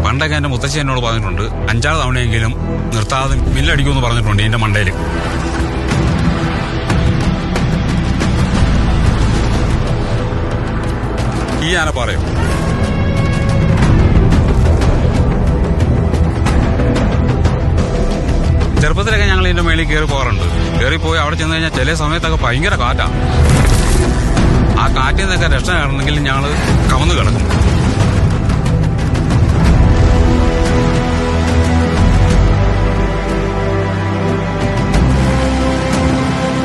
പണ്ടൊക്കെ എന്റെ മുത്തശ്ശി എന്നോട് പറഞ്ഞിട്ടുണ്ട് 5-6 തവണയെങ്കിലും നിർത്താതെ മില്ലടിക്കുമെന്ന് പറഞ്ഞിട്ടുണ്ട് എന്റെ മണ്ടയിൽ. ഈ ആന പറയും. ചെറുപ്പത്തിലൊക്കെ ഞങ്ങൾ ഇതിന്റെ മേളിൽ കയറി പോകാറുണ്ട്. കയറിപ്പോയി അവിടെ ചെന്ന് കഴിഞ്ഞാൽ ചില സമയത്തൊക്കെ ഭയങ്കര കാറ്റാ. ആ കാറ്റിൽ നിന്നൊക്കെ രക്ഷ കാണണമെങ്കിൽ ഞങ്ങൾ കമന്ന് കിടക്കും.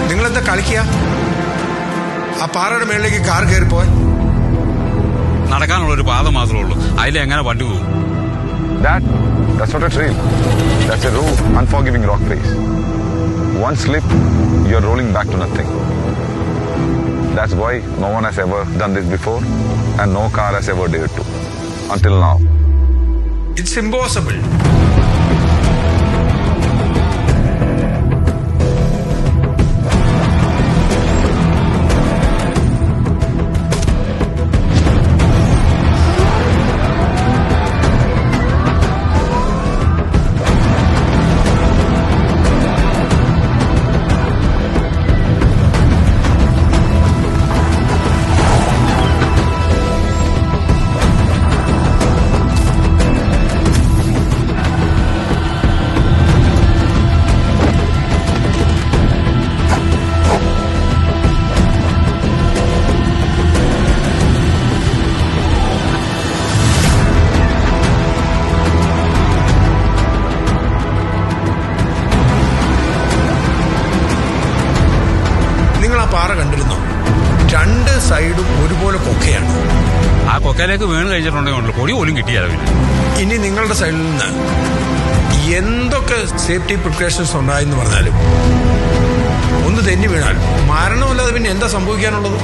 നിങ്ങളെന്താ കളിക്കുക? ആ പാറയുടെ മേളിലേക്ക് കാർ കയറി പോയി നടക്കാനുള്ള ഒരു പാത മാത്രമേ ഉള്ളൂ. അതിലെങ്ങനെ വണ്ടി പോകും? That's not a trail. That's a raw, unforgiving rock face. One slip, you're rolling back to nothing. That's why no one has ever done this before and no car has ever dared to. Until now. It's impossible. പാറ കണ്ടിരുന്നോ? 2 സൈഡും ഒരുപോലെ കൊക്കയാണ്. ആ കൊക്കയിലേക്ക് വീണ് കഴിച്ചിട്ടുണ്ടെങ്കിൽ പൊടി പോലും കിട്ടിയാലോ. ഇനി നിങ്ങളുടെ സൈഡിൽ നിന്ന് എന്തൊക്കെ സേഫ്റ്റി പ്രിക്കോഷൻസ് ഉണ്ടായെന്ന് പറഞ്ഞാലും ഒന്ന് തെന്നി വീണാൽ മരണമല്ലാതെ പിന്നെ എന്താ സംഭവിക്കാനുള്ളത്?